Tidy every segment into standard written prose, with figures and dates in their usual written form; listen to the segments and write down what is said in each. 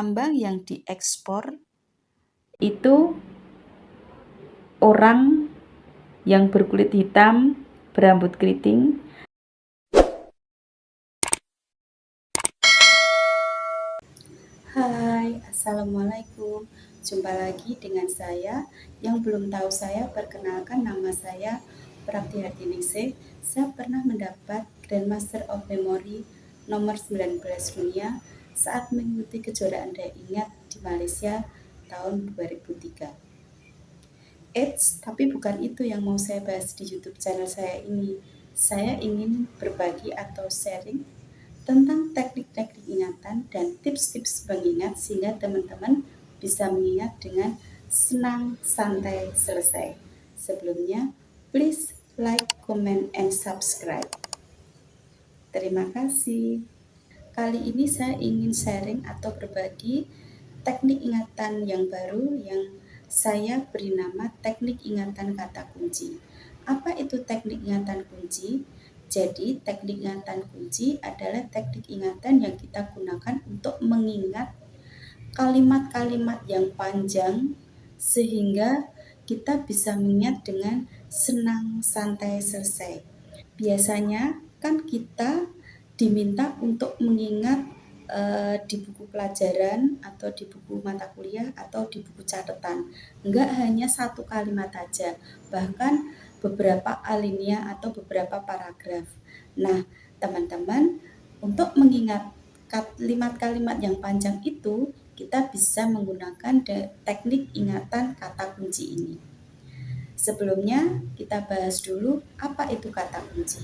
tambang yang diekspor itu orang yang berkulit hitam, berambut keriting. Hai, Assalamualaikum. Jumpa lagi dengan saya. Yang belum tahu saya, perkenalkan nama saya Prapti Hardiningsih. Saya pernah mendapat Grandmaster of Memory nomor 19 dunia saat mengikuti kejuaraan Daya Ingat di Malaysia tahun 2003. Tapi bukan itu yang mau saya bahas di YouTube channel saya ini. Saya ingin berbagi atau sharing tentang teknik-teknik ingatan dan tips-tips mengingat sehingga teman-teman bisa mengingat dengan senang, santai, selesai. Sebelumnya, please like, comment, and subscribe. Terima kasih. Kali ini saya ingin sharing atau berbagi teknik ingatan yang baru yang saya beri nama teknik ingatan kata kunci. Apa itu teknik ingatan kunci? Jadi, teknik ingatan kunci adalah teknik ingatan yang kita gunakan untuk mengingat kalimat-kalimat yang panjang sehingga kita bisa mengingat dengan senang, santai, selesai. Biasanya kan kita diminta untuk mengingat di buku pelajaran atau di buku mata kuliah atau di buku catatan. Enggak hanya satu kalimat aja, bahkan beberapa alinea atau beberapa paragraf. Nah, teman-teman, untuk mengingat kalimat-kalimat yang panjang itu, kita bisa menggunakan teknik ingatan kata kunci ini. Sebelumnya, kita bahas dulu apa itu kata kunci.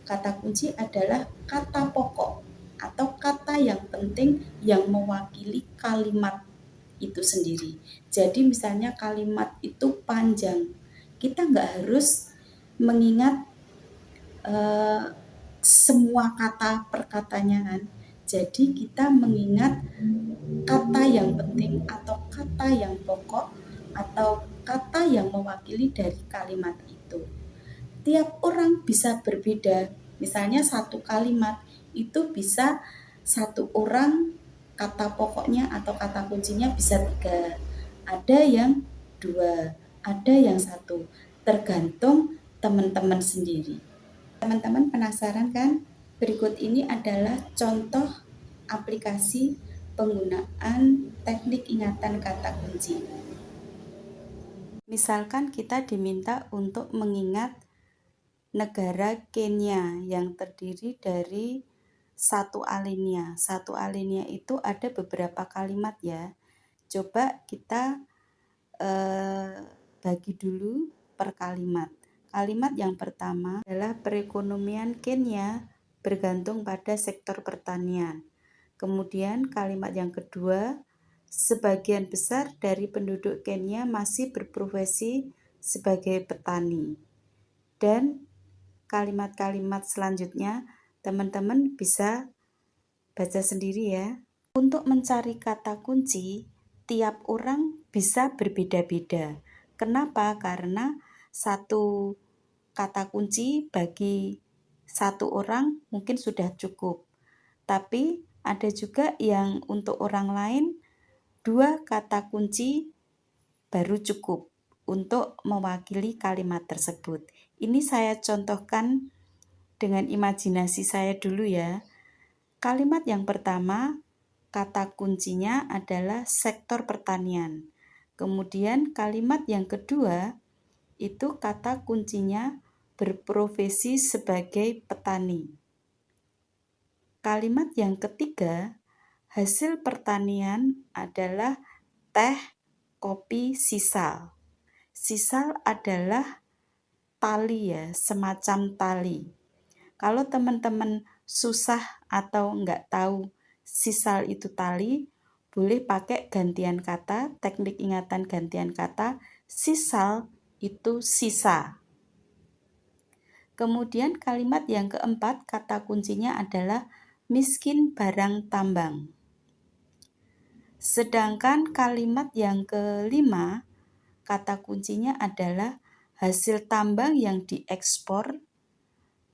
Kata kunci adalah kata pokok atau kata yang penting yang mewakili kalimat itu sendiri. Jadi misalnya kalimat itu panjang, kita nggak harus mengingat semua kata per katanya kan. Jadi kita mengingat kata yang penting atau kata yang pokok atau kata yang mewakili dari kalimat itu. Tiap orang bisa berbeda. Misalnya satu kalimat itu bisa satu orang kata pokoknya atau kata kuncinya bisa 3. Ada yang 2, ada yang 1. Tergantung teman-teman sendiri. Teman-teman penasaran kan? Berikut ini adalah contoh aplikasi penggunaan teknik ingatan kata kunci. Misalkan kita diminta untuk mengingat negara Kenya yang terdiri dari satu alinea. Satu alinea itu ada beberapa kalimat ya. Coba kita bagi dulu per kalimat. Kalimat yang pertama adalah perekonomian Kenya bergantung pada sektor pertanian. Kemudian kalimat yang kedua, sebagian besar dari penduduk Kenya masih berprofesi sebagai petani. Dan kalimat-kalimat selanjutnya teman-teman bisa baca sendiri ya. Untuk mencari kata kunci, tiap orang bisa berbeda-beda. Kenapa? Karena satu kata kunci bagi satu orang mungkin sudah cukup. Tapi ada juga yang untuk orang lain 2 kata kunci baru cukup untuk mewakili kalimat tersebut. Ini saya contohkan dengan imajinasi saya dulu ya. Kalimat yang pertama, kata kuncinya adalah sektor pertanian. Kemudian kalimat yang kedua, itu kata kuncinya berprofesi sebagai petani. Kalimat yang ketiga, hasil pertanian adalah teh, kopi, sisal. Sisal adalah tali ya, semacam tali. Kalau teman-teman susah atau nggak tahu sisal itu tali, boleh pakai gantian kata, teknik ingatan gantian kata, sisal itu sisa. Kemudian kalimat yang keempat, kata kuncinya adalah miskin barang tambang. Sedangkan kalimat yang kelima, kata kuncinya adalah hasil tambang yang diekspor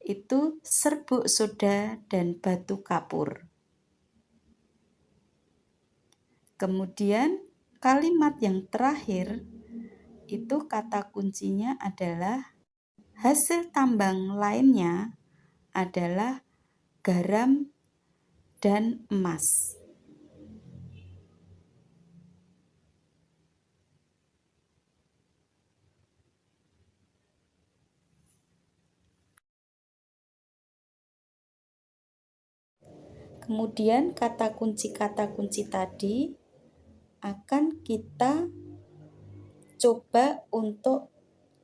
itu serbuk soda dan batu kapur. Kemudian kalimat yang terakhir itu kata kuncinya adalah hasil tambang lainnya adalah garam dan emas. Kemudian kata kunci tadi akan kita coba untuk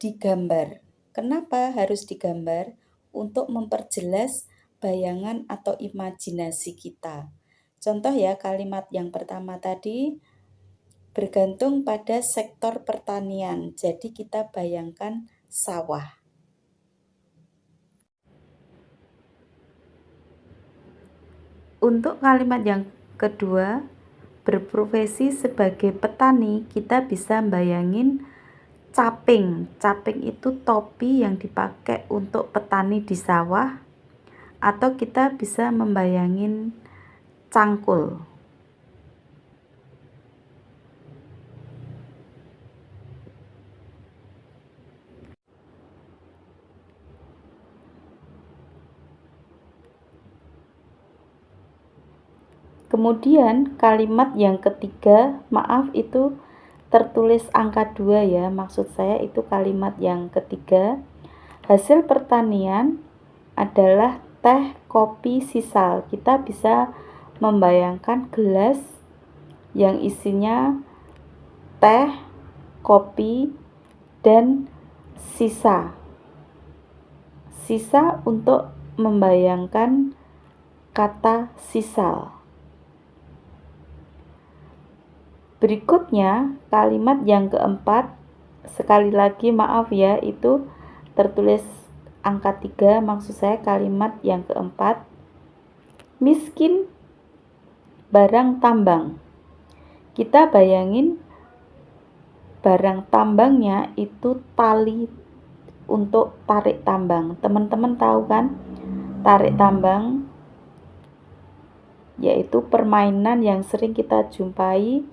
digambar. Kenapa harus digambar? Untuk memperjelas bayangan atau imajinasi kita. Contoh ya, kalimat yang pertama tadi bergantung pada sektor pertanian. Jadi kita bayangkan sawah. Untuk kalimat yang kedua, berprofesi sebagai petani, kita bisa bayangin caping. Caping itu topi yang dipakai untuk petani di sawah, atau kita bisa membayangin cangkul. Kemudian kalimat yang ketiga, maaf itu tertulis angka 2 ya, maksud saya itu kalimat yang ketiga. Hasil pertanian adalah teh, kopi, sisal. Kita bisa membayangkan gelas yang isinya teh, kopi, dan sisa. Sisa untuk membayangkan kata sisal. Berikutnya, kalimat yang keempat, sekali lagi maaf ya, itu tertulis angka 3, maksud saya kalimat yang keempat, miskin barang tambang. Kita bayangin barang tambangnya itu tali untuk tarik tambang. Teman-teman tahu kan, tarik tambang yaitu permainan yang sering kita jumpai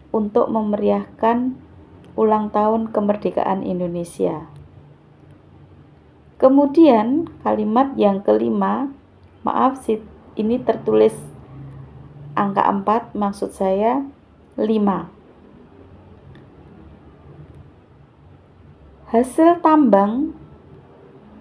untuk memeriahkan ulang tahun kemerdekaan Indonesia. Kemudian kalimat yang kelima, maaf ini tertulis angka 4, maksud saya 5. Hasil tambang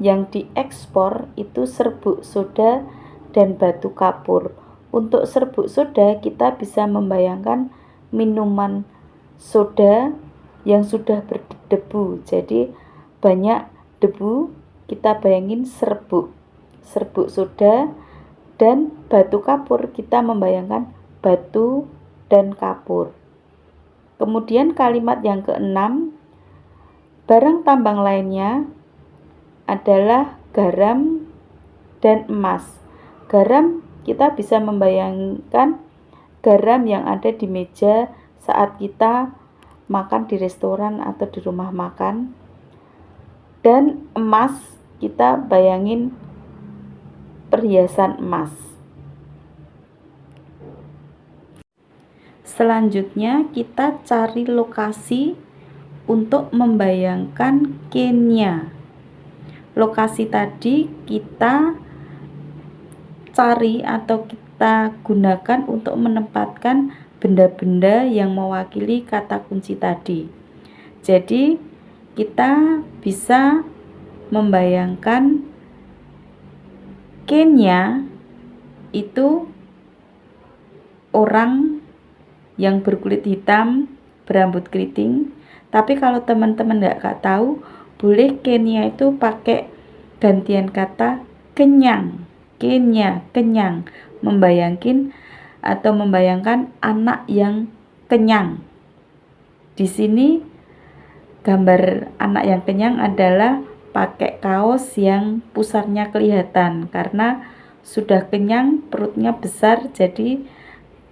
yang diekspor itu serbuk soda dan batu kapur. Untuk serbuk soda kita bisa membayangkan minuman soda yang sudah berdebu, jadi banyak debu, kita bayangin serbuk soda, dan batu kapur kita membayangkan batu dan kapur. Kemudian kalimat yang keenam, barang tambang lainnya adalah garam dan emas. Garam kita bisa membayangkan garam yang ada di meja saat kita makan di restoran atau di rumah makan. Dan emas kita bayangin perhiasan emas. Selanjutnya kita cari lokasi untuk membayangkan Kenya. Lokasi tadi kita cari atau kita gunakan untuk menempatkan benda-benda yang mewakili kata kunci tadi. Jadi kita bisa membayangkan Kenya itu orang yang berkulit hitam, berambut keriting. Tapi kalau teman-teman nggak tahu, boleh Kenya itu pakai gantian kata kenyang. Kenya, kenyang, membayangkan anak yang kenyang. Di sini gambar anak yang kenyang adalah pakai kaos yang pusarnya kelihatan, karena sudah kenyang, perutnya besar, jadi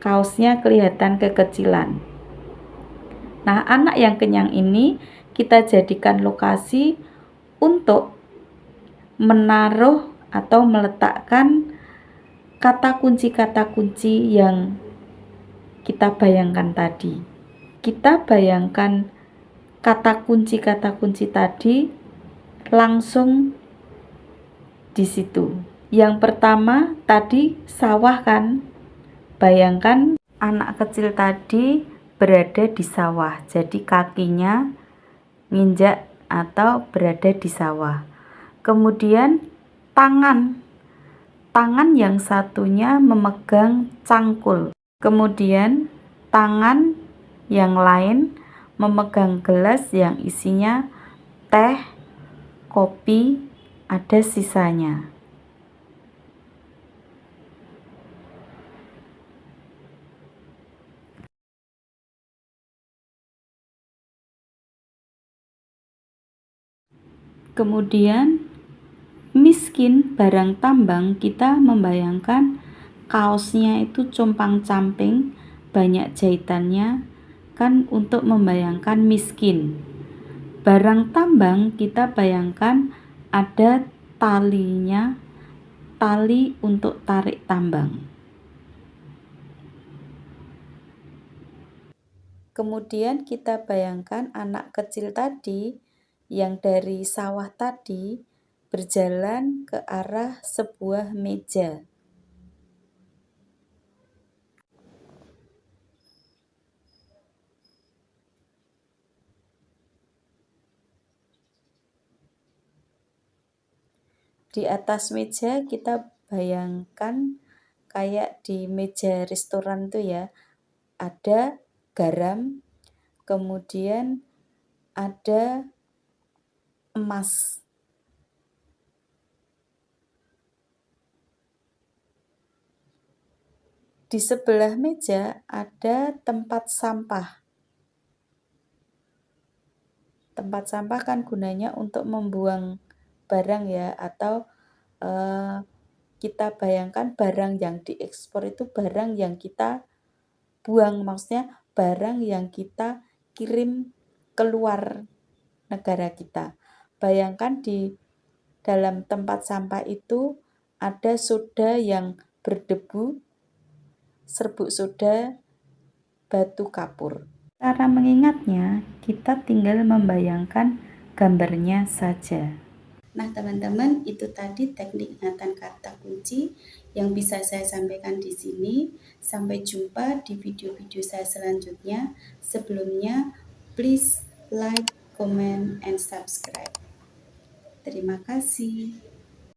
kaosnya kelihatan kekecilan. Nah, anak yang kenyang ini kita jadikan lokasi untuk menaruh atau meletakkan kata kunci yang kita bayangkan tadi. Kita bayangkan kata kunci tadi langsung di situ. Yang pertama tadi sawah kan? Bayangkan anak kecil tadi berada di sawah. Jadi kakinya nginjak atau berada di sawah. Kemudian tangan yang satunya memegang cangkul. Kemudian tangan yang lain memegang gelas yang isinya teh, kopi, ada sisanya. Kemudian miskin barang tambang, kita membayangkan kaosnya itu compang-camping, banyak jahitannya, kan untuk membayangkan miskin. Barang tambang kita bayangkan ada talinya, tali untuk tarik tambang. Kemudian kita bayangkan anak kecil tadi yang dari sawah tadi berjalan ke arah sebuah meja. Di atas meja kita bayangkan kayak di meja restoran tuh ya, ada garam, kemudian ada emas. Di sebelah meja ada tempat sampah. Tempat sampah kan gunanya untuk membuang barang ya, atau kita bayangkan barang yang diekspor itu barang yang kita buang, maksudnya barang yang kita kirim keluar negara kita. Bayangkan di dalam tempat sampah itu ada soda yang berdebu, serbuk soda, batu kapur. Cara mengingatnya, kita tinggal membayangkan gambarnya saja. Nah, teman-teman, itu tadi teknik ingatan kata kunci yang bisa saya sampaikan di sini. Sampai jumpa di video-video saya selanjutnya. Sebelumnya, please like, comment, and subscribe. Terima kasih.